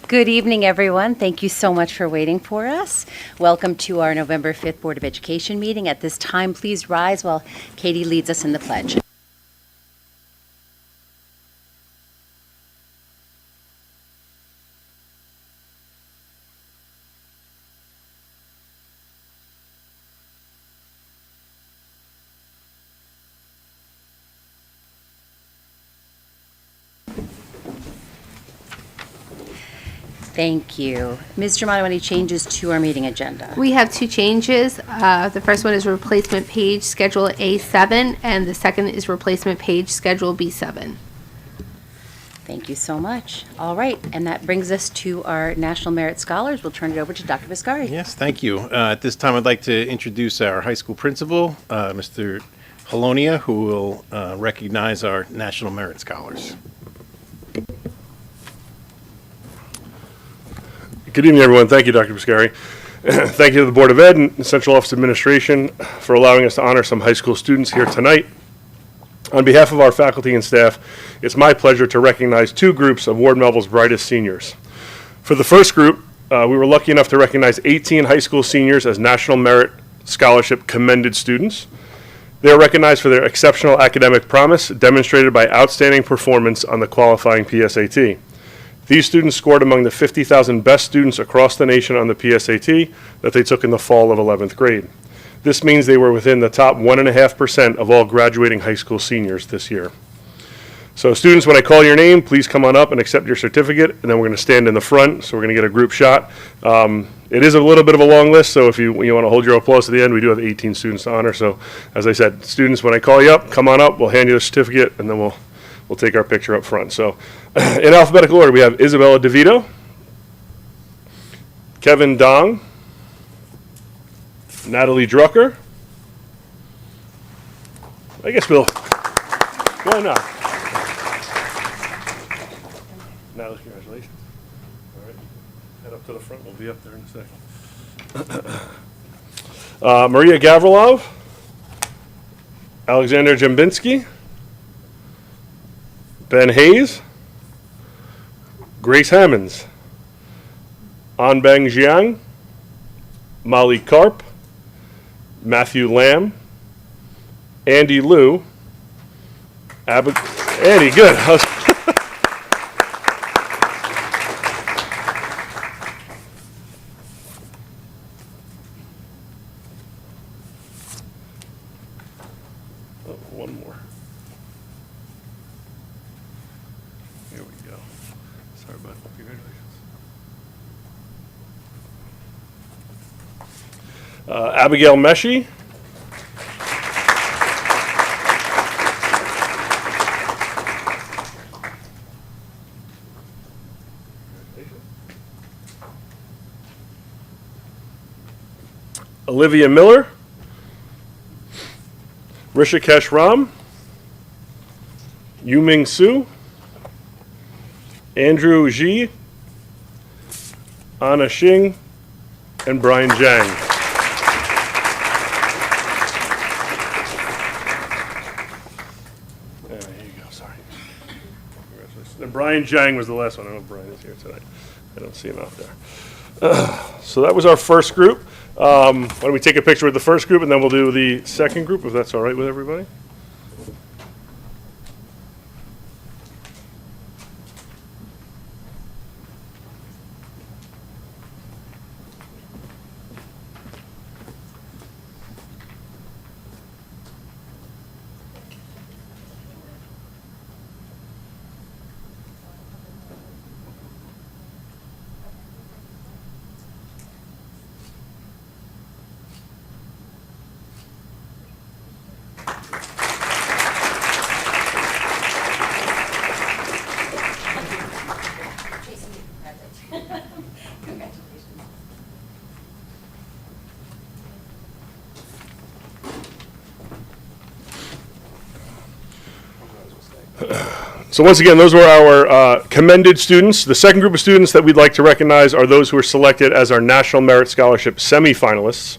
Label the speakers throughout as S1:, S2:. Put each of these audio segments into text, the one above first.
S1: Good evening, everyone. Thank you so much for waiting for us. Welcome to our November 5th Board of Education meeting. At this time, please rise while Katie leads us in the pledge. Thank you. Ms. Germano, any changes to our meeting agenda?
S2: We have two changes. The first one is replacement page schedule A7, and the second is replacement page schedule B7.
S1: Thank you so much. All right, and that brings us to our National Merit Scholars. We'll turn it over to Dr. Viscari.
S3: Yes, thank you. At this time, I'd like to introduce our high school principal, Mr. Holonia, who will recognize our National Merit Scholars.
S4: Good evening, everyone. Thank you, Dr. Viscari. Thank you to the Board of Ed and Central Office Administration for allowing us to honor some high school students here tonight. On behalf of our faculty and staff, it's my pleasure to recognize two groups of Ward Melville's brightest seniors. For the first group, we were lucky enough to recognize 18 high school seniors as National Merit Scholarship commended students. They are recognized for their exceptional academic promise demonstrated by outstanding performance on the qualifying PSAT. These students scored among the 50,000 best students across the nation on the PSAT that they took in the fall of 11th grade. This means they were within the top 1.5% of all graduating high school seniors this year. So students, when I call your name, please come on up and accept your certificate, and then we're going to stand in the front, so we're going to get a group shot. It is a little bit of a long list, so if you want to hold your applause to the end, we do have 18 students to honor. So as I said, students, when I call you up, come on up, we'll hand you the certificate, and then we'll take our picture up front. So in alphabetical order, we have Isabella DeVito, Kevin Dong, Natalie Drucker. I guess why not? Natalie, congratulations. All right, head up to the front. We'll be up there in a second. Maria Gavrilov, Alexander Jambinski, Ben Hayes, Grace Hammonds, Anbang Jiang, Molly Karp, Matthew Lamb, Andy Liu, Andy, good. One more. Here we go. Sorry, bud. Congratulations. Abigail Meshi. Olivia Miller. Rishikesh Ram. Yuming Su. Andrew Ji, Anna Xing, and Brian Zhang. There you go, sorry. Congratulations. And Brian Zhang was the last one. I don't know if Brian is here tonight. I don't see him out there. So that was our first group. Why don't we take a picture with the first group, and then we'll do the second group, if that's all right with everybody? So once again, those were our commended students. The second group of students that we'd like to recognize are those who were selected as our National Merit Scholarship semifinalists.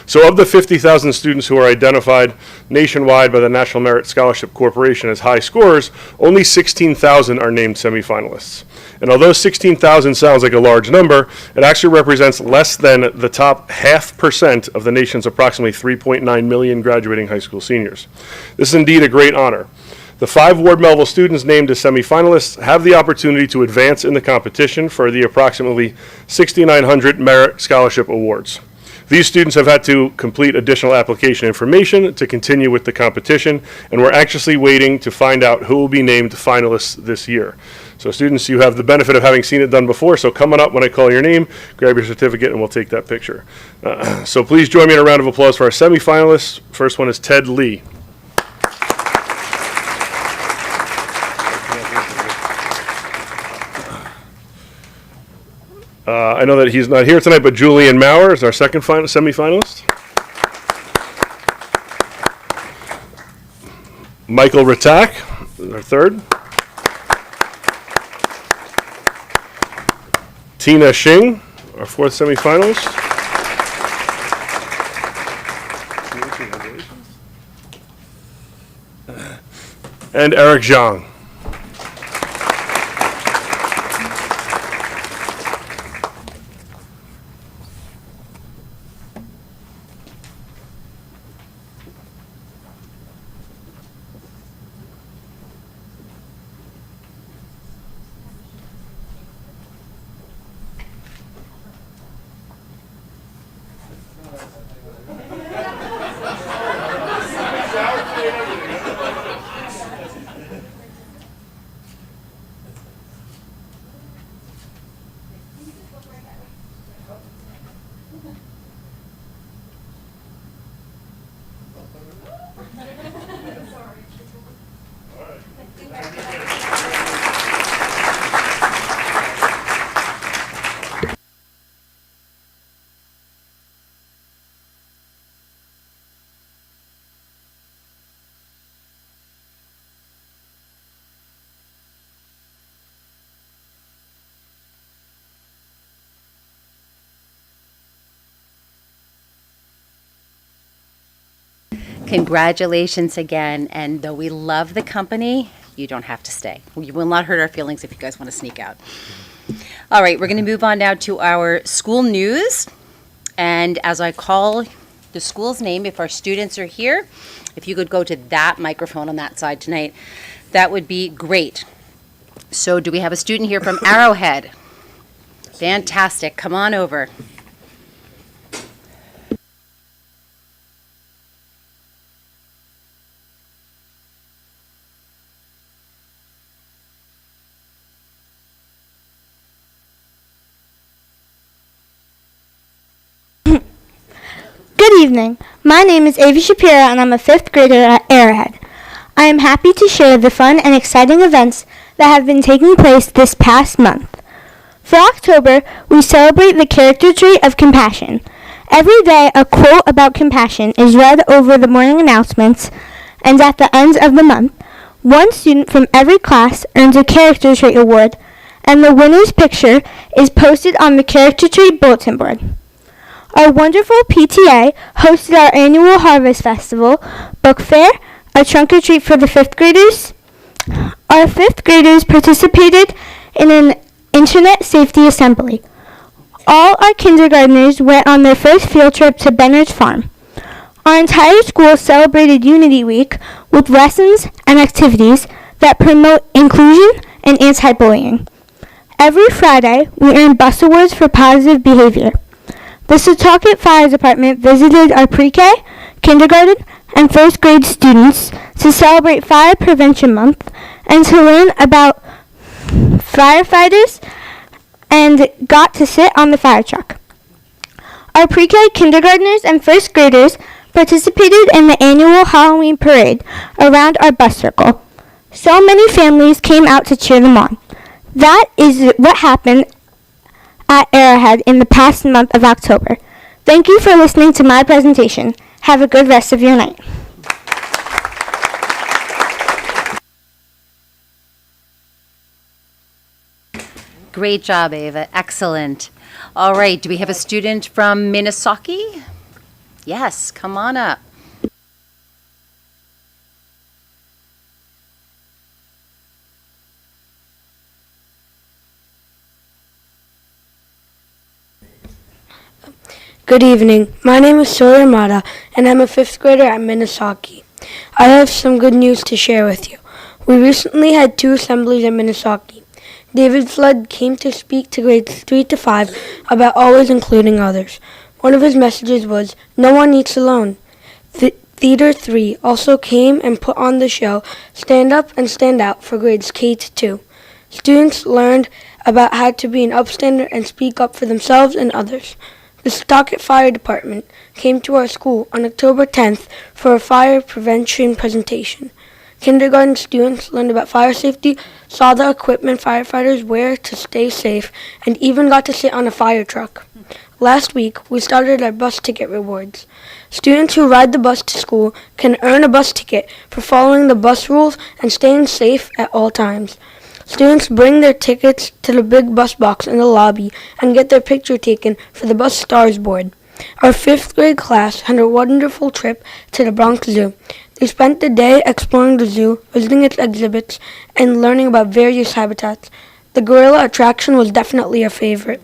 S4: So of the 50,000 students who are identified nationwide by the National Merit Scholarship Corporation as high scorers, only 16,000 are named semifinalists. And although 16,000 sounds like a large number, it actually represents less than the top 0.5% of the nation's approximately 3.9 million graduating high school seniors. This is indeed a great honor. The 5 Ward Melville students named as semifinalists have the opportunity to advance in the competition for the approximately 6,900 Merit Scholarship Awards. These students have had to complete additional application information to continue with the competition, and we're anxiously waiting to find out who will be named finalists this year. So students, you have the benefit of having seen it done before, so coming up when I call your name, grab your certificate and we'll take that picture. So please join me in a round of applause for our semifinalists. First one is Ted Lee. I know that he's not here tonight, but Julian Maurer is our second semifinalist. Michael Ratak is our third. Tina Xing, our fourth semifinalist. And Eric Zhang.
S1: Congratulations again, and though we love the company, you don't have to stay. We will not hurt our feelings if you guys want to sneak out. All right, we're going to move on now to our school news. And as I call the school's name, if our students are here, if you could go to that microphone on that side tonight, that would be great. So do we have a student here from Arrowhead? Fantastic. Come on over.
S5: Good evening. My name is Avi Shapiro and I'm a 5th grader at Arrowhead. I am happy to share the fun and exciting events that have been taking place this past month. For October, we celebrate the character trait of compassion. Every day, a quote about compassion is read over the morning announcements, and at the end of the month, one student from every class earns a character trait award, and the winner's picture is posted on the character trait bulletin board. Our wonderful PTA hosted our annual Harvest Festival, Book Fair, a trunk or treat for the 5th graders. Our 5th graders participated in an internet safety assembly. All our kindergartners went on their first field trip to Benner's Farm. Our entire school celebrated Unity Week with lessons and activities that promote inclusion and anti-bullying. Every Friday, we earn bus awards for positive behavior. The Setauket Fire Department visited our pre-K, kindergarten, and 1st grade students to celebrate Fire Prevention Month and to learn about firefighters and got to sit on the fire truck. Our pre-K kindergartners and 1st graders participated in the annual Halloween parade around our bus circle. So many families came out to cheer them on. That is what happened at Arrowhead in the past month of October. Thank you for listening to my presentation. Have a good rest of your night.
S1: Great job, Ava. Excellent. All right, do we have a student from Minnesota? Yes, come on up.
S6: Good evening. My name is Sawyer Mata, and I'm a fifth grader at Minnesota. I have some good news to share with you. We recently had 2 assemblies at Minnesota. David Flood came to speak to grades 3 to 5 about always including others. One of his messages was, "No one eats alone." Theater 3 also came and put on the show Stand Up and Stand Out for grades K to 2. Students learned about how to be an upstander and speak up for themselves and others. The Setauket Fire Department came to our school on October 10th for a fire prevention presentation. Kindergarten students learned about fire safety, saw the equipment firefighters wear to stay safe, and even got to sit on a fire truck. Last week, we started our bus ticket rewards. Students who ride the bus to school can earn a bus ticket for following the bus rules and staying safe at all times. Students bring their tickets to the big bus box in the lobby and get their picture taken for the bus stars board. Our 5th grade class had a wonderful trip to the Bronx Zoo. They spent the day exploring the zoo, visiting its exhibits, and learning about various habitats. The gorilla attraction was definitely a favorite.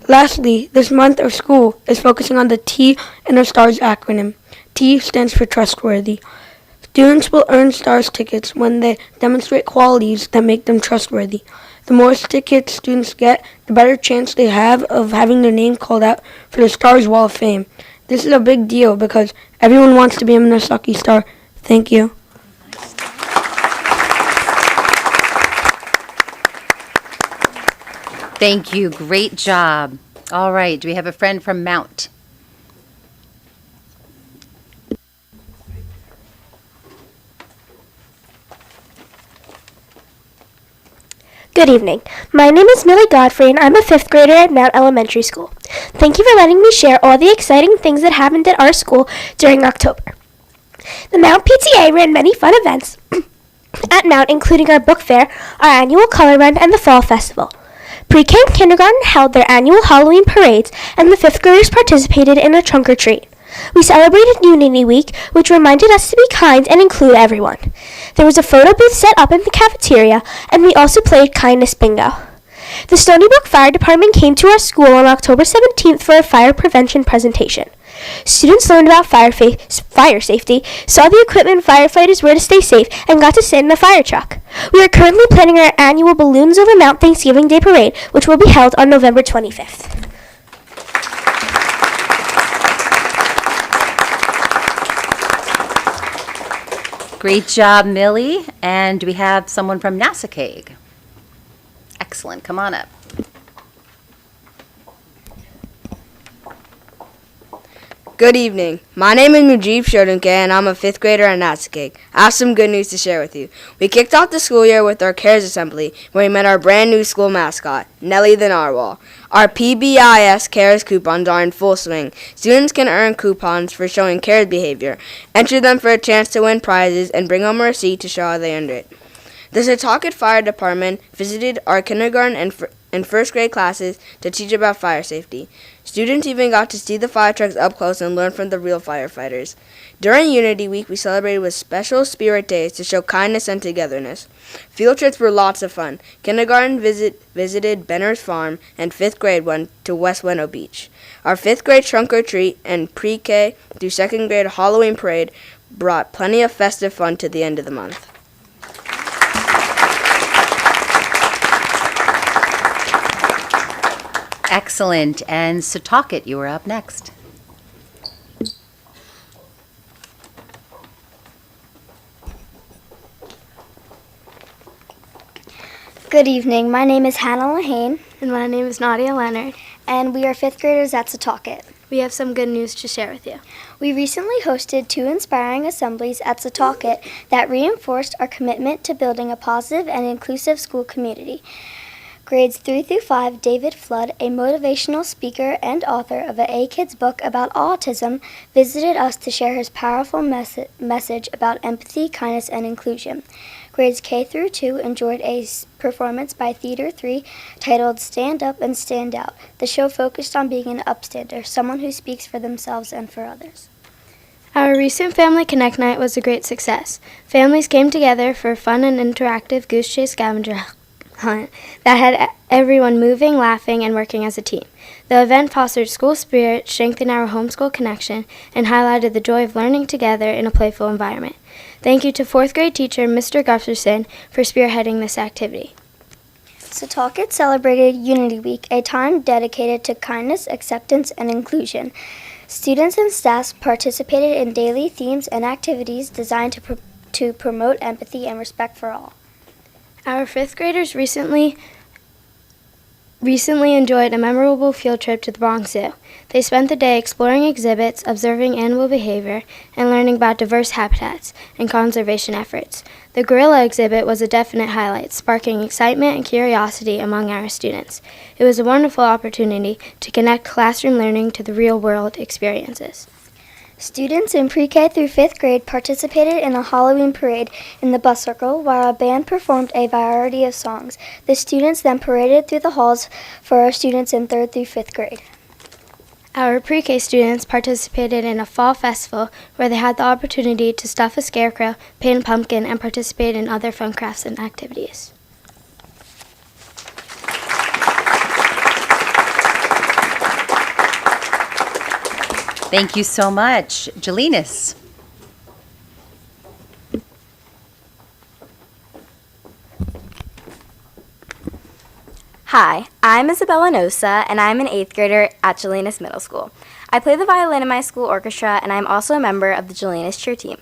S6: Lastly, this month our school is focusing on the T in our STARS acronym. T stands for trustworthy. Students will earn STARS tickets when they demonstrate qualities that make them trustworthy. The more tickets students get, the better chance they have of having their name called out for the STARS Wall of Fame. This is a big deal because everyone wants to be a Minnesota Star. Thank you.
S1: Thank you. Great job. All right. Do we have a friend from Mount?
S7: Good evening. My name is Millie Godfrey, and I'm a 5th grader at Mount Elementary School. Thank you for letting me share all the exciting things that happened at our school during October. The Mount PTA ran many fun events at Mount, including our book fair, our annual color run, and the fall festival. Pre-K and kindergarten held their annual Halloween parades, and the 5th graders participated in a trunk or treat. We celebrated Unity Week, which reminded us to be kind and include everyone. There was a photo booth set up in the cafeteria, and we also played kindness bingo. The Stony Brook Fire Department came to our school on October 17th for a fire prevention presentation. Students learned about fire safety, saw the equipment firefighters wear to stay safe, and got to sit in the fire truck. We are currently planning our annual Balloons Over Mount Thanksgiving Day Parade, which will be held on November 25th.
S1: Great job, Millie. And do we have someone from Nassau? Excellent. Come on up.
S8: Good evening. My name is Mujib Shodunke, and I'm a 5th grader at Nassau. I have some good news to share with you. We kicked off the school year with our CARES Assembly, where we met our brand new school mascot, Nellie the Narwhal. Our PBIS CARES coupons are in full swing. Students can earn coupons for showing CARES behavior, enter them for a chance to win prizes, and bring home a receipt to show how they earned it. The Setauket Fire Department visited our kindergarten and first grade classes to teach about fire safety. Students even got to see the fire trucks up close and learn from the real firefighters. During Unity Week, we celebrated with special spirit days to show kindness and togetherness. Field trips were lots of fun. Kindergarten visited Benner's Farm, and 5th grade went to West Window Beach. Our 5th grade trunk or treat and pre-K through 2nd grade Halloween parade brought plenty of festive fun to the end of the month.
S1: Excellent. And Setauket, you are up next.
S9: Good evening. My name is Hannah Lahane,
S10: And my name is Nadia Leonard.
S9: and we are 5th graders at Setauket.
S10: We have some good news to share with you.
S9: We recently hosted 2 inspiring assemblies at Setauket that reinforced our commitment to building a positive and inclusive school community. Grades 3 through 5, David Flood, a motivational speaker and author of an A-Kids book about autism, visited us to share his powerful message about empathy, kindness, and inclusion. Grades K through 2 enjoyed a performance by Theater 3 titled Stand Up and Stand Out. The show focused on being an upstander, someone who speaks for themselves and for others.
S10: Our recent Family Connect night was a great success. Families came together for a fun and interactive goose chase scavenger hunt that had everyone moving, laughing, and working as a team. The event fostered school spirit, strengthened our homeschool connection, and highlighted the joy of learning together in a playful environment. Thank you to 4th grade teacher Mr. Gustafson for spearheading this activity.
S9: Setauket celebrated Unity Week, a time dedicated to kindness, acceptance, and inclusion. Students and staff participated in daily themes and activities designed to promote empathy and respect for all.
S10: Our 5th graders recently enjoyed a memorable field trip to the Bronx Zoo. They spent the day exploring exhibits, observing animal behavior, and learning about diverse habitats and conservation efforts. The gorilla exhibit was a definite highlight, sparking excitement and curiosity among our students. It was a wonderful opportunity to connect classroom learning to the real-world experiences.
S9: Students in pre-K through 5th grade participated in a Halloween parade in the bus circle while a band performed a variety of songs. The students then paraded through the halls for our students in 3rd through 5th grade.
S10: Our pre-K students participated in a fall festival where they had the opportunity to stuff a scarecrow, paint a pumpkin, and participate in other fun crafts and activities.
S1: Thank you so much. Jelinas.
S11: Hi, I'm Isabella Nosa, and I'm an 8th grader at Jelinas Middle School. I play the violin in my school orchestra, and I'm also a member of the Jelinas cheer team.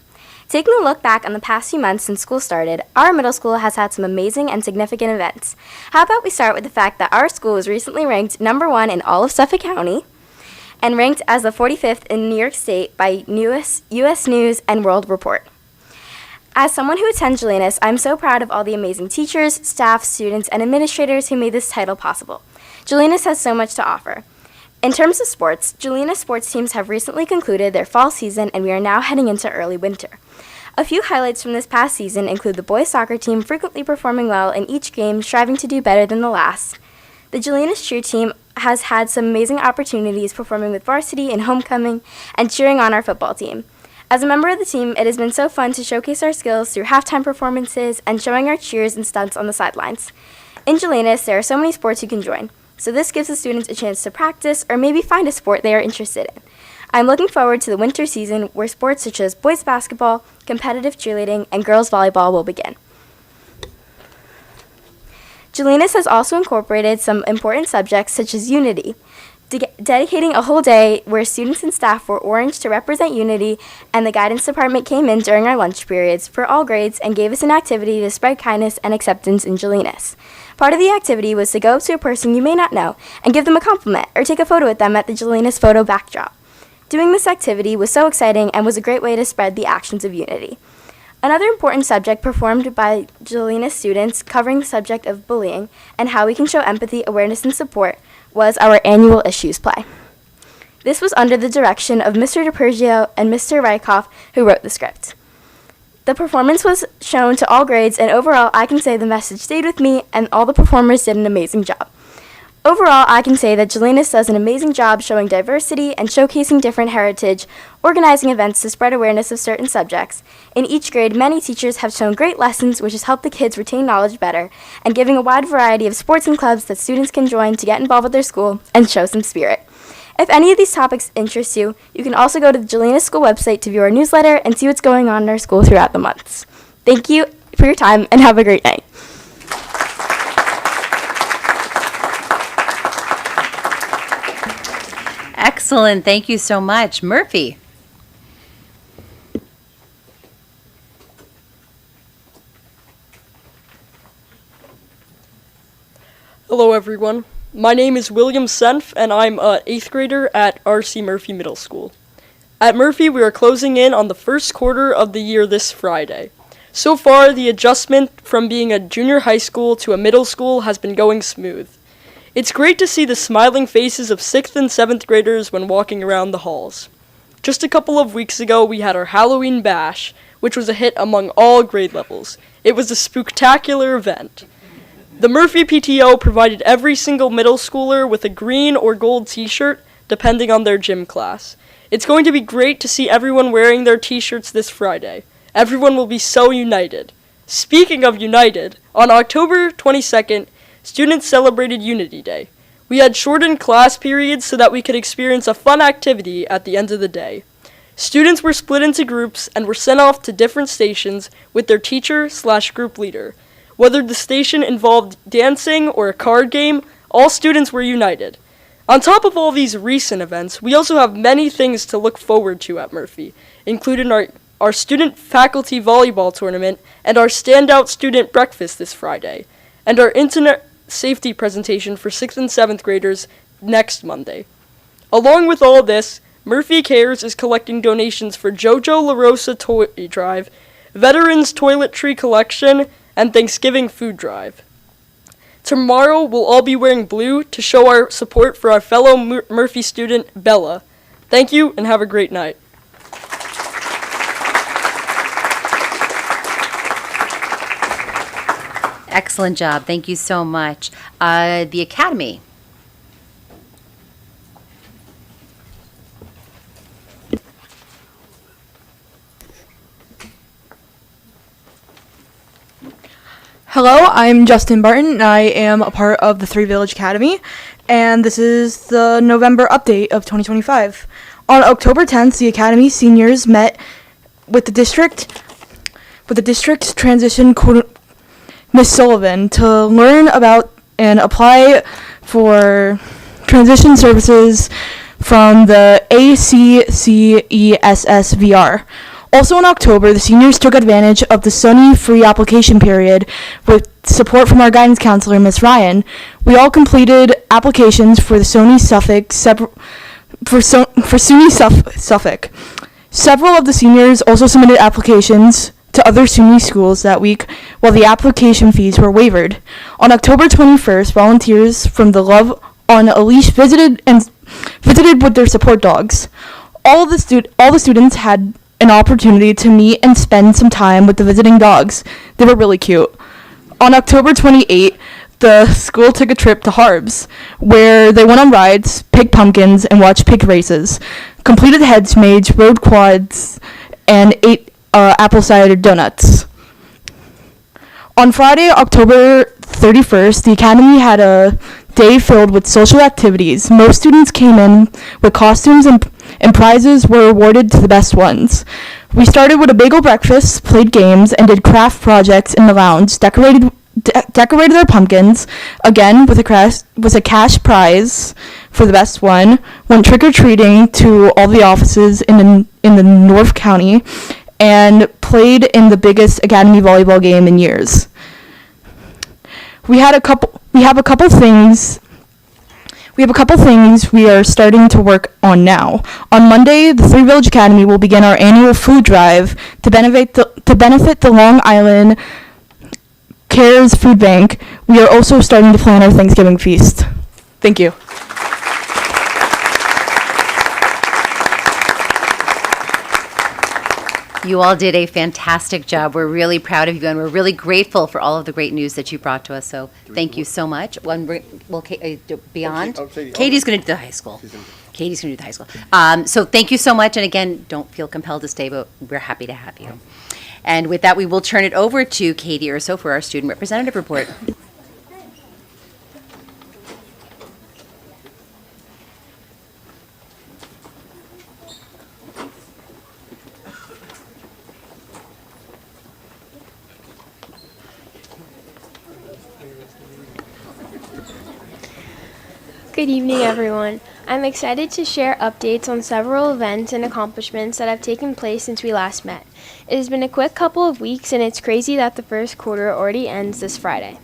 S11: Taking a look back on the past few months since school started, our middle school has had some amazing and significant events. How about we start with the fact that our school was recently ranked #1 in all of Suffolk County, and ranked as the 45th in New York State by US News and World Report. As someone who attends Jelinas, I'm so proud of all the amazing teachers, staff, students, and administrators who made this title possible. Jelinas has so much to offer. In terms of sports, Jelinas sports teams have recently concluded their fall season, and we are now heading into early winter. A few highlights from this past season include the boys soccer team frequently performing well in each game, striving to do better than the last. The Jelinas cheer team has had some amazing opportunities performing with varsity and homecoming and cheering on our football team. As a member of the team, it has been so fun to showcase our skills through halftime performances and showing our cheers and stunts on the sidelines. In Jelinas, there are so many sports you can join, so this gives the students a chance to practice or maybe find a sport they are interested in. I'm looking forward to the winter season where sports such as boys basketball, competitive cheerleading, and girls volleyball will begin. Jelinas has also incorporated some important subjects such as unity, dedicating a whole day where students and staff wore orange to represent unity, and the guidance department came in during our lunch periods for all grades and gave us an activity to spread kindness and acceptance in Jelinas. Part of the activity was to go up to a person you may not know and give them a compliment or take a photo with them at the Jelinas photo backdrop. Doing this activity was so exciting and was a great way to spread the actions of unity. Another important subject performed by Jelinas students covering the subject of bullying and how we can show empathy, awareness, and support was our annual issues play. This was under the direction of Mr. DiPergio and Mr. Rykoff, who wrote the script. The performance was shown to all grades, and overall I can say the message stayed with me and all the performers did an amazing job. Overall, I can say that Jelinas does an amazing job showing diversity and showcasing different heritage, organizing events to spread awareness of certain subjects. In each grade, many teachers have shown great lessons which has helped the kids retain knowledge better, and giving a wide variety of sports and clubs that students can join to get involved with their school and show some spirit. If any of these topics interest you, you can also go to the Jelinas School website to view our newsletter and see what's going on in our school throughout the months. Thank you for your time and have a great night.
S1: Excellent. Thank you so much. Murphy.
S12: Hello, everyone. My name is William Senf, and I'm an 8th grader at R.C. Murphy Middle School. At Murphy, we are closing in on the first quarter of the year this Friday. So far, the adjustment from being a junior high school to a middle school has been going smooth. It's great to see the smiling faces of 6th and 7th graders when walking around the halls. Just a couple of weeks ago, we had our Halloween bash, which was a hit among all grade levels. It was a spooktacular event. The Murphy PTO provided every single middle schooler with a green or gold t-shirt, depending on their gym class. It's going to be great to see everyone wearing their t-shirts this Friday. Everyone will be so united. Speaking of united, on October 22nd, students celebrated Unity Day. We had shortened class periods so that we could experience a fun activity at the end of the day. Students were split into groups and were sent off to different stations with their teacher/group leader. Whether the station involved dancing or a card game, all students were united. On top of all these recent events, we also have many things to look forward to at Murphy, including our student-faculty volleyball tournament and our standout student breakfast this Friday, and our internet safety presentation for 6th and 7th graders next Monday. Along with all this, Murphy Cares is collecting donations for JoJo La Rosa Toy Drive, Veterans Toiletry Collection, and Thanksgiving Food Drive. Tomorrow, we'll all be wearing blue to show our support for our fellow Murphy student, Bella. Thank you, and have a great night.
S1: Excellent job. Thank you so much. The Academy.
S13: Hello, I'm Justin Barton, and I am a part of the Three Village Academy, and this is the November update of 2025. On October 10th, the Academy seniors met with the district's transition Miss Sullivan to learn about and apply for transition services from the ACCESSVR. Also in October, the seniors took advantage of the SUNY free application period with support from our guidance counselor, Miss Ryan. We all completed applications for the SUNY Suffolk Suffolk. Several of the seniors also submitted applications to other SUNY schools that week while the application fees were waived. On October 21st, volunteers from the Love on a Leash visited with their support dogs. All the students had an opportunity to meet and spend some time with the visiting dogs. They were really cute. On October 28th, the school took a trip to Harbs, where they went on rides, picked pumpkins, and watched pig races, completed headsmades, rode quads, and ate apple cider donuts. On Friday, October 31st, the Academy had a day filled with social activities. Most students came in with costumes and prizes were awarded to the best ones. We started with a bagel breakfast, played games, and did craft projects in the lounge, decorated our pumpkins, again with a cash prize for the best one, went trick-or-treating to all the offices in the North County, and played in the biggest Academy volleyball game in years. We have a couple things we are starting to work on now. On Monday, the Three Village Academy will begin our annual food drive to benefit the Long Island Cares Food Bank. We are also starting to plan our Thanksgiving feast. Thank you.
S1: You all did a fantastic job. We're really proud of you, and we're really grateful for all of the great news that you brought to us. So thank you so much. Beyond? Katie's going to do the high school. Katie's going to do the high school. So thank you so much. And again, don't feel compelled to stay, but we're happy to have you. And with that, we will turn it over to Katie Urso for our student representative report.
S10: Good evening, everyone. I'm excited to share updates on several events and accomplishments that have taken place since we last met. It has been a quick couple of weeks, and it's crazy that the first quarter already ends this Friday.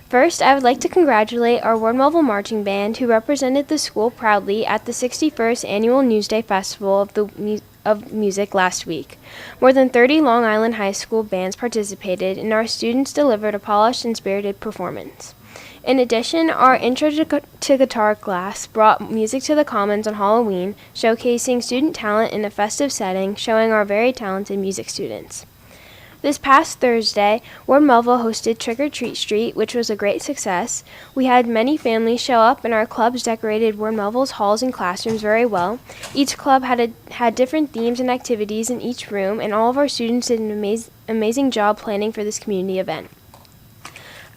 S10: First, I would like to congratulate our Ward Melville Marching Band, who represented the school proudly at the 61st Annual Newsday Festival of Music last week. More than 30 Long Island High School bands participated, and our students delivered a polished and spirited performance. In addition, our Intro to Guitar class brought music to the Commons on Halloween, showcasing student talent in a festive setting, showing our very talented music students. This past Thursday, Ward Melville hosted Trick or Treat Street, which was a great success. We had many families show up, and our clubs decorated Ward Melville's halls and classrooms very well. Each club had different themes and activities in each room, and all of our students did an amazing job planning for this community event.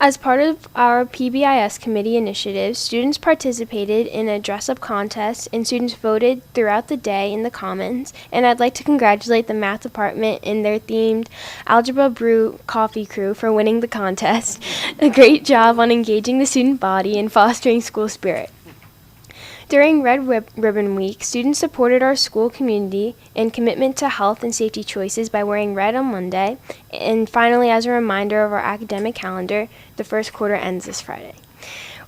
S10: As part of our PBIS committee initiative, students participated in a dress-up contest, and students voted throughout the day in the Commons. And I'd like to congratulate the math department and their themed Algebra Brew Coffee crew for winning the contest. A great job on engaging the student body and fostering school spirit. During Red Ribbon Week, students supported our school community and commitment to health and safety choices by wearing red on Monday. And finally, as a reminder of our academic calendar, the first quarter ends this Friday.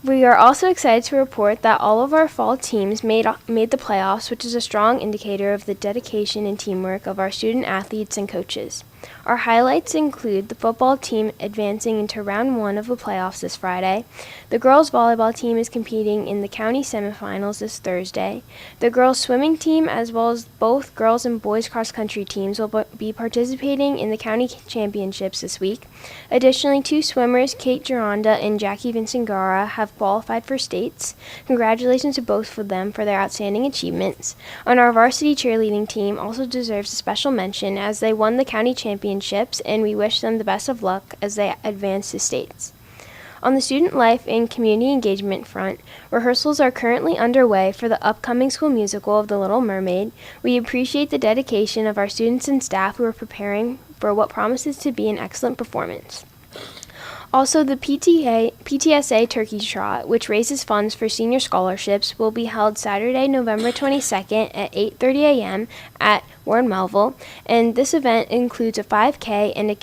S10: We are also excited to report that all of our fall teams made the playoffs, which is a strong indicator of the dedication and teamwork of our student athletes and coaches. Our highlights include the football team advancing into round 1 of the playoffs this Friday. The girls volleyball team is competing in the county semifinals this Thursday. The girls swimming team, as well as both girls and boys cross country teams, will be participating in the county championships this week. Additionally, 2 swimmers, Kate Gironda and Jackie Vincent-Gara, have qualified for states. Congratulations to both of them for their outstanding achievements. And our varsity cheerleading team also deserves a special mention as they won the county championships, and we wish them the best of luck as they advance to states. On the student life and community engagement front, rehearsals are currently underway for the upcoming school musical of The Little Mermaid. We appreciate the dedication of our students and staff who are preparing for what promises to be an excellent performance. Also, the PTSA Turkey Trot, which raises funds for senior scholarships, will be held Saturday, November 22nd at 8:30 a.m. at Ward Melville, and this event includes a 5K and a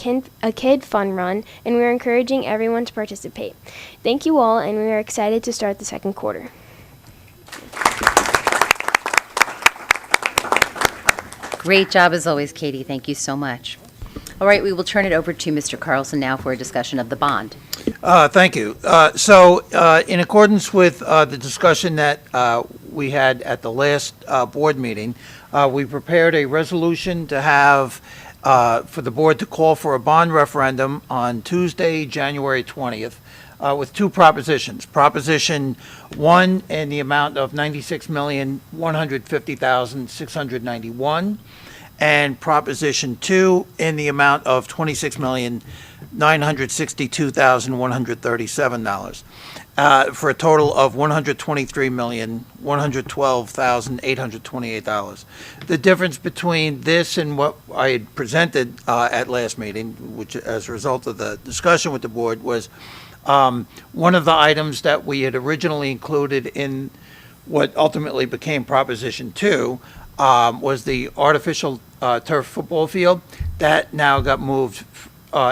S10: kid fun run, and we are encouraging everyone to participate. Thank you all, and we are excited to start the second quarter.
S1: Great job as always, Katie. Thank you so much. All right, we will turn it over to Mr. Carlson now for a discussion of the bond.
S14: Thank you. So, in accordance with the discussion that we had at the last board meeting, we prepared a resolution to have for the board to call for a bond referendum on Tuesday, January 20th, with 2 propositions. Proposition 1 in the amount of $96,150,691. And Proposition 2 in the amount of $26,962,137, for a total of $123,112,828. The difference between this and what I had presented at last meeting, which as a result of the discussion with the board, was one of the items that we had originally included in what ultimately became Proposition 2 was the artificial turf football field. That now got moved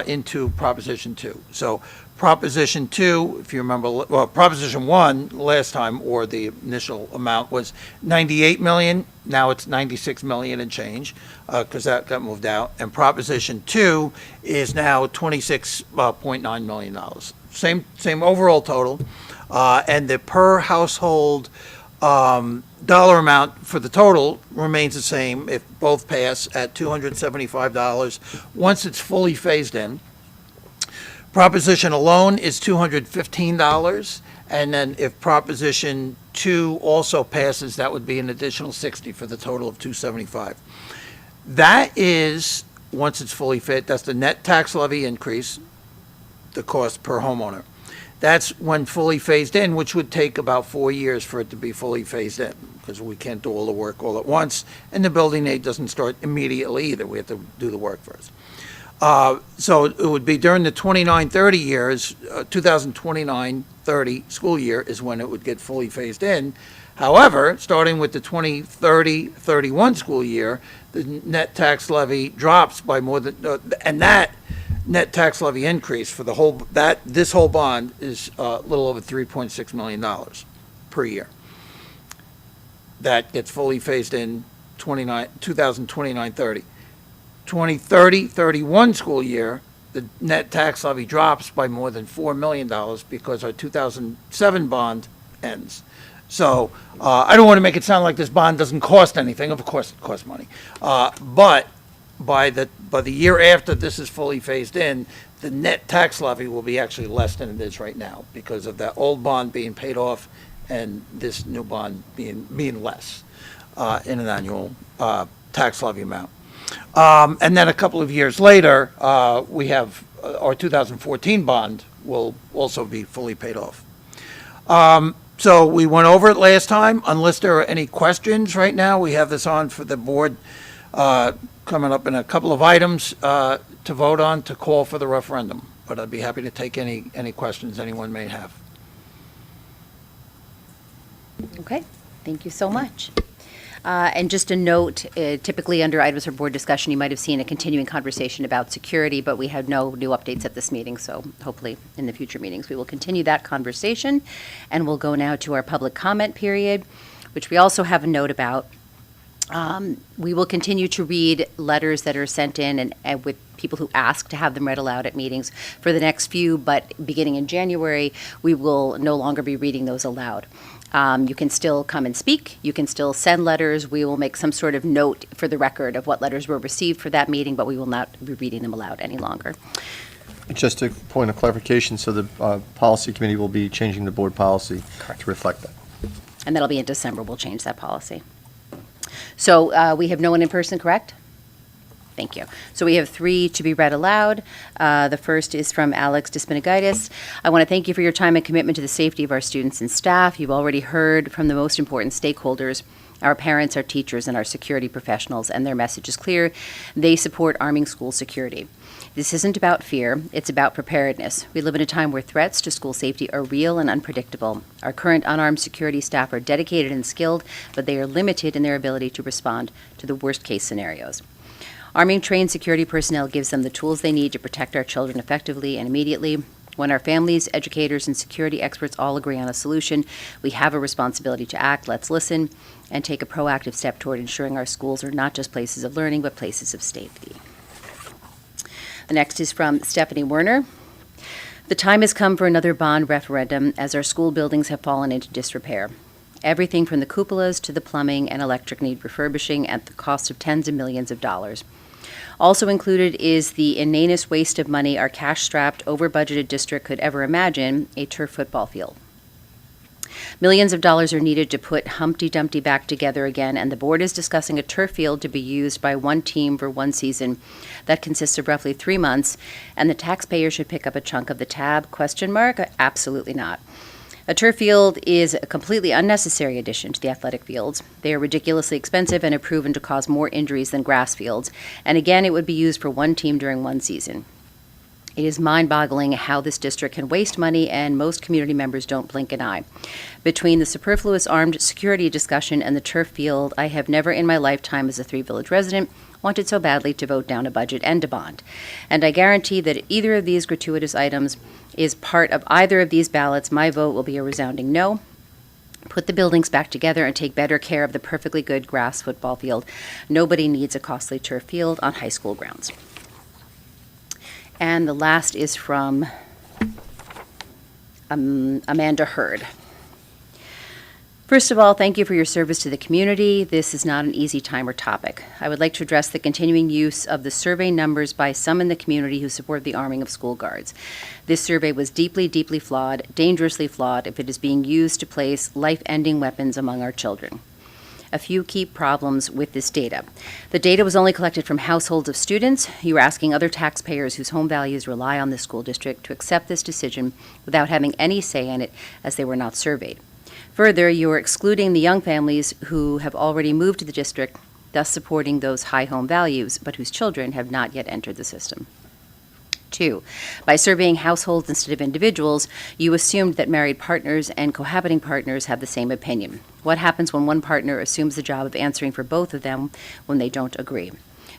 S14: into Proposition 2. So Proposition 2, if you remember, well, Proposition 1 last time, or the initial amount, was $98 million. Now it's $96 million and change, because that got moved out. And Proposition 2 is now $26.9 million. Same overall total. And the per household dollar amount for the total remains the same if both pass at $275 once it's fully phased in. Proposition alone is $215, and then if Proposition 2 also passes, that would be an additional $60 for the total of $275. That is, once it's fully fit, that's the net tax levy increase, the cost per homeowner. That's when fully phased in, which would take about 4 years for it to be fully phased in, because we can't do all the work all at once, and the building aid doesn't start immediately either. We have to do the work first. So it would be during the 29-30 years, 2029-30 school year is when it would get fully phased in. However, starting with the 2030-31 school year, the net tax levy drops by more than, and that net tax levy increase for the whole, this whole bond is a little over $3.6 million per year. That gets fully phased in 2029-30. 2030-31 school year, the net tax levy drops by more than $4 million because our 2007 bond ends. So I don't want to make it sound like this bond doesn't cost anything. Of course it costs money. But by the year after this is fully phased in, the net tax levy will be actually less than it is right now because of that old bond being paid off and this new bond being less in an annual tax levy amount. And then a couple of years later, we have our 2014 bond will also be fully paid off. So we went over it last time. Unless there are any questions right now, we have this on for the board coming up in a couple of items to vote on to call for the referendum. But I'd be happy to take any questions anyone may have.
S1: Okay, thank you so much. And just a note, typically under items for board discussion, you might have seen a continuing conversation about security, but we had no new updates at this meeting, so hopefully in the future meetings we will continue that conversation. And we'll go now to our public comment period, which we also have a note about. We will continue to read letters that are sent in and with people who ask to have them read aloud at meetings for the next few, but beginning in January, we will no longer be reading those aloud. You can still come and speak. You can still send letters. We will make some sort of note for the record of what letters were received for that meeting, but we will not be reading them aloud any longer.
S15: Just a point of clarification, so the policy committee will be changing the board policy to reflect that.
S1: And that'll be in December. We'll change that policy. So we have no one in person, correct? Thank you. So we have 3 to be read aloud. The first is from Alex Despinagitis. I want to thank you for your time and commitment to the safety of our students and staff. You've already heard from the most important stakeholders, our parents, our teachers, and our security professionals, and their message is clear. They support arming school security. This isn't about fear, it's about preparedness. We live in a time where threats to school safety are real and unpredictable. Our current unarmed security staff are dedicated and skilled, but they are limited in their ability to respond to the worst-case scenarios. Arming trained security personnel gives them the tools they need to protect our children effectively and immediately. When our families, educators, and security experts all agree on a solution, we have a responsibility to act. Let's listen and take a proactive step toward ensuring our schools are not just places of learning, but places of safety. The next is from Stephanie Werner. The time has come for another bond referendum as our school buildings have fallen into disrepair. Everything from the cupolas to the plumbing and electric need refurbishing at the cost of tens of millions of dollars. Also included is the inanest waste of money our cash-strapped, over-budgeted district could ever imagine, a turf football field. Millions of dollars are needed to put Humpty Dumpty back together again, and the board is discussing a turf field to be used by one team for one season that consists of roughly 3 months, and the taxpayer should pick up a chunk of the tab, ? Absolutely not. A turf field is a completely unnecessary addition to the athletic fields. They are ridiculously expensive and have proven to cause more injuries than grass fields, and again, it would be used for one team during one season. It is mind-boggling how this district can waste money, and most community members don't blink an eye. Between the superfluous armed security discussion and the turf field, I have never in my lifetime as a Three Village resident wanted so badly to vote down a budget and a bond. And I guarantee that if either of these gratuitous items is part of either of these ballots, my vote will be a resounding no. Put the buildings back together and take better care of the perfectly good grass football field. Nobody needs a costly turf field on high school grounds. And the last is from Amanda Hurd. First of all, thank you for your service to the community. This is not an easy time or topic. I would like to address the continuing use of the survey numbers by some in the community who support the arming of school guards. This survey was deeply, deeply flawed, dangerously flawed if it is being used to place life-ending weapons among our children. A few key problems with this data. The data was only collected from households of students. You are asking other taxpayers whose home values rely on the school district to accept this decision without having any say in it, as they were not surveyed. Further, you are excluding the young families who have already moved to the district, thus supporting those high home values, but whose children have not yet entered the system. 2, by surveying households instead of individuals, you assumed that married partners and cohabiting partners have the same opinion. What happens when one partner assumes the job of answering for both of them when they don't agree?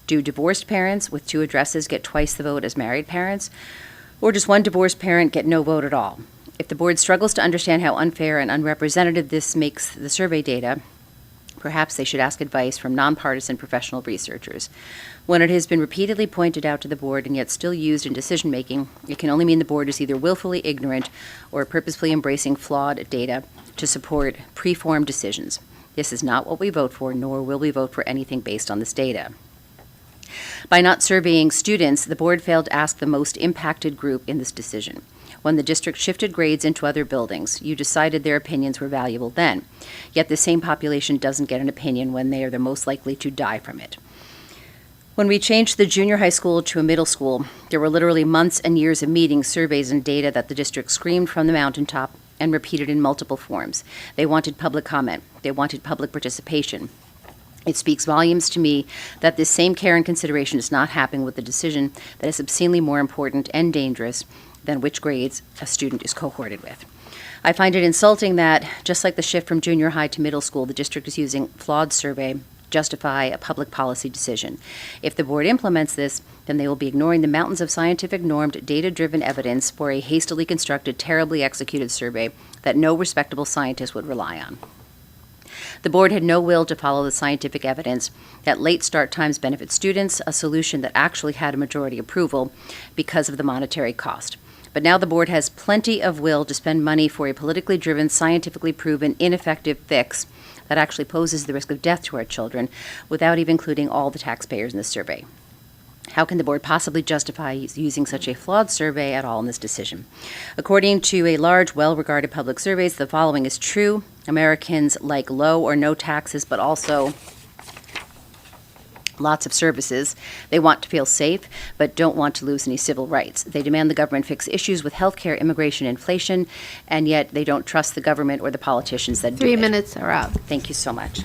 S1: Do divorced parents with 2 addresses get twice the vote as married parents? Or does one divorced parent get no vote at all? If the board struggles to understand how unfair and unrepresentative this makes the survey data, perhaps they should ask advice from nonpartisan professional researchers. When it has been repeatedly pointed out to the board and yet still used in decision-making, it can only mean the board is either willfully ignorant or purposefully embracing flawed data to support preformed decisions. This is not what we vote for, nor will we vote for anything based on this data. By not surveying students, the board failed to ask the most impacted group in this decision. When the district shifted grades into other buildings, you decided their opinions were valuable then. Yet the same population doesn't get an opinion when they are the most likely to die from it. When we changed the junior high school to a middle school, there were literally months and years of meetings, surveys, and data that the district screamed from the mountaintop and repeated in multiple forms. They wanted public comment. They wanted public participation. It speaks volumes to me that this same care and consideration is not happening with a decision that is obscenely more important and dangerous than which grades a student is cohorted with. I find it insulting that, just like the shift from junior high to middle school, the district is using flawed survey to justify a public policy decision. If the board implements this, then they will be ignoring the mountains of scientific normed, data-driven evidence for a hastily constructed, terribly executed survey that no respectable scientist would rely on. The board had no will to follow the scientific evidence that late start times benefit students, a solution that actually had a majority approval because of the monetary cost. But now the board has plenty of will to spend money for a politically driven, scientifically proven, ineffective fix that actually poses the risk of death to our children without even including all the taxpayers in the survey. How can the board possibly justify using such a flawed survey at all in this decision? According to a large, well-regarded public surveys, the following is true. Americans like low or no taxes, but also lots of services. They want to feel safe, but don't want to lose any civil rights. They demand the government fix issues with healthcare, immigration, inflation, and yet they don't trust the government or the politicians that do it.
S2: 3 minutes are up.
S1: Thank you so much.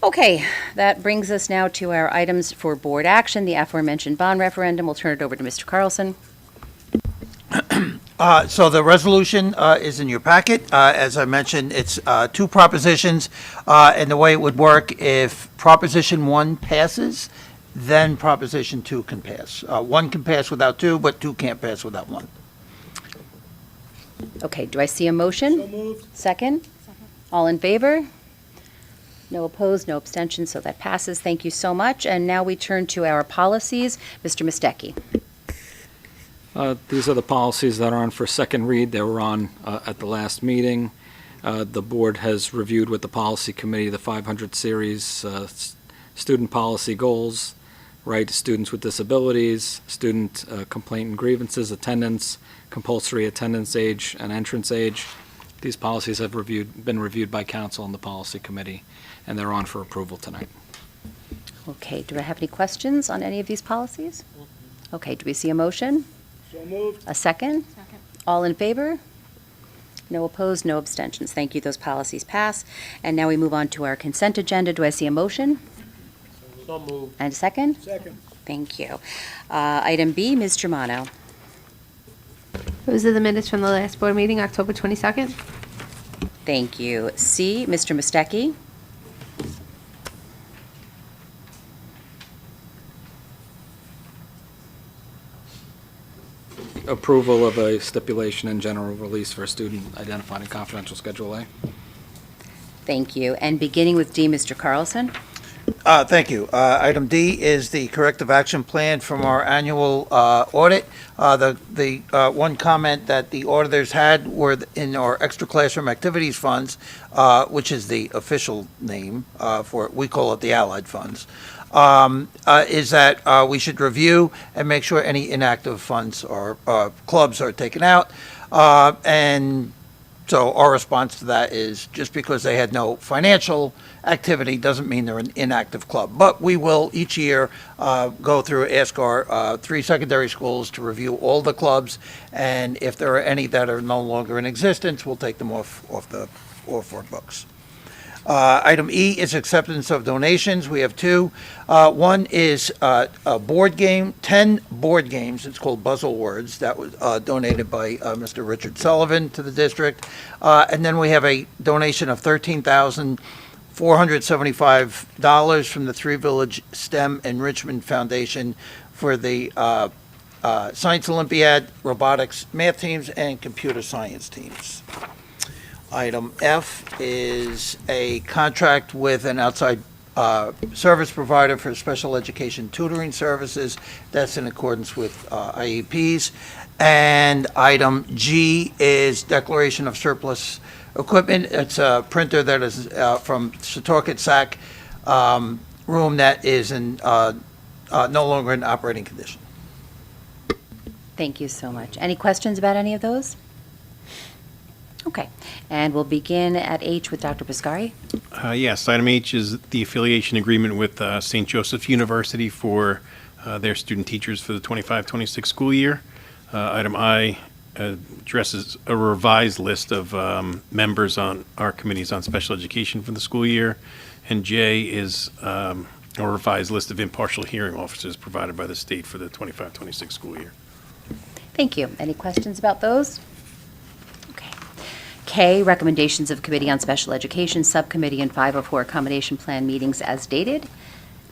S1: Okay, that brings us now to our items for board action. The aforementioned bond referendum. We'll turn it over to Mr. Carlson.
S14: So the resolution is in your packet. As I mentioned, it's two propositions, and the way it would work, if Proposition 1 passes, then Proposition 2 can pass. 1 can pass without 2, but 2 can't pass without 1.
S1: Okay, do I see a motion? So moved. Second? All in favor? No opposed, no abstentions, so that passes. Thank you so much. And now we turn to our policies. Mr. Mistecchi.
S16: These are the policies that are on for second read. They were on at the last meeting. The board has reviewed with the policy committee the 500 series student policy goals, right to students with disabilities, student complaint and grievances, attendance, compulsory attendance age, and entrance age. These policies have been reviewed by council and the policy committee, and they're on for approval tonight.
S1: Okay, do I have any questions on any of these policies? Okay, do we see a motion?
S17: So moved.
S1: A second? Second. All in favor? No opposed, no abstentions. Thank you. Those policies pass. And now we move on to our consent agenda. Do I see a motion?
S17: So moved.
S1: And a second?
S17: Second.
S1: Thank you. Item B, Ms. Germano.
S2: Those are the minutes from the last board meeting, October 22nd.
S1: Thank you. C, Mr. Mustecchi.
S16: Approval of a stipulation and general release for a student identified in confidential Schedule A.
S1: Thank you. And beginning with D, Mr. Carlson.
S14: Thank you. Item D is the corrective action plan from our annual audit. The one comment that the auditors had were in our extra classroom activities funds, which is the official name for it. We call it the Allied funds. Is that we should review and make sure any inactive funds or clubs are taken out. And so our response to that is just because they had no financial activity doesn't mean they're an inactive club. But we will each year go through, ask our 3 secondary schools to review all the clubs, and if there are any that are no longer in existence, we'll take them off our books. Item E is acceptance of donations. We have two. One is a board game, 10 board games. It's called Puzzle Words. That was donated by Mr. Richard Sullivan to the district. And then we have a donation of $13,475 from the Three Village STEM Enrichment Foundation for the Science Olympiad, robotics, math teams, and computer science teams. Item F is a contract with an outside service provider for special education tutoring services. That's in accordance with IEPs. And item G is declaration of surplus equipment. It's a printer that is from Setauket SAC room that is no longer in operating condition.
S1: Thank you so much. Any questions about any of those? Okay, and we'll begin at H with Dr. Biscari.
S3: Yes, item H is the affiliation agreement with St. Joseph University for their student teachers for the 25-26 school year. Item I addresses a revised list of members on our committees on special education for the school year. And J is a revised list of impartial hearing officers provided by the state for the 25-26 school year.
S1: Thank you. Any questions about those? Okay. K, recommendations of Committee on Special Education Subcommittee and 504 Accommodation Plan meetings as dated.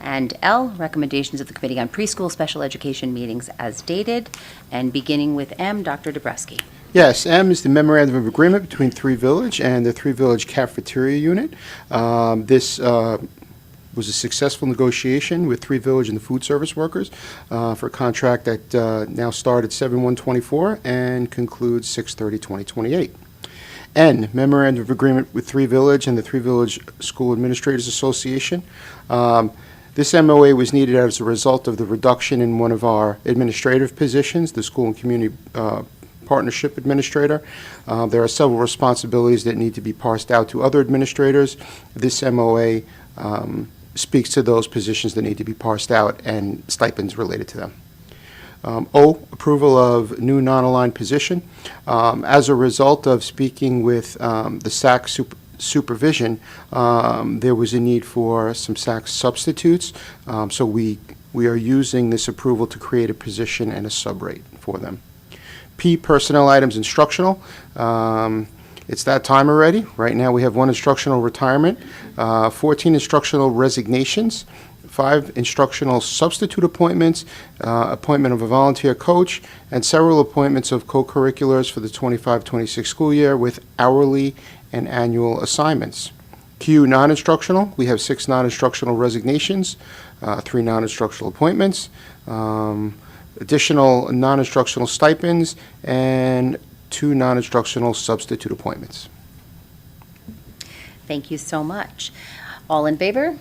S1: And L, recommendations of the Committee on Preschool Special Education meetings as dated. And beginning with M, Dr. Dabreski.
S18: Yes, M is the memorandum of agreement between Three Village and the Three Village Cafeteria Unit. This was a successful negotiation with Three Village and the food service workers for a contract that now started 7/1/24 and concludes 6/30/2028. N, memorandum of agreement with Three Village and the Three Village School Administrators Association. This MOA was needed as a result of the reduction in one of our administrative positions, the School and Community Partnership Administrator. There are several responsibilities that need to be parsed out to other administrators. This MOA speaks to those positions that need to be parsed out and stipends related to them. O, approval of new non-aligned position. As a result of speaking with the SAC supervision, there was a need for some SAC substitutes, so we are using this approval to create a position and a subrate for them. P, personnel items instructional. It's that time already. Right now we have 1 instructional retirement, 14 instructional resignations, 5 instructional substitute appointments, appointment of a volunteer coach, and several appointments of co-curriculars for the 25-26 school year with hourly and annual assignments. Q, non-instructional. We have 6 non-instructional resignations, 3 non-instructional appointments, additional non-instructional stipends, and 2 non-instructional substitute appointments.
S1: Thank you so much. All in favor?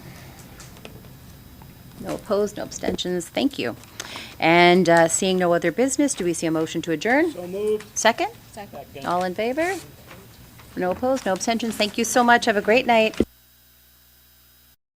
S1: No opposed, no abstentions. Thank you. And seeing no other business, do we see a motion to adjourn?
S17: So moved.
S1: Second?
S17: Second.
S1: All in favor? No opposed, no abstentions. Thank you so much. Have a great night.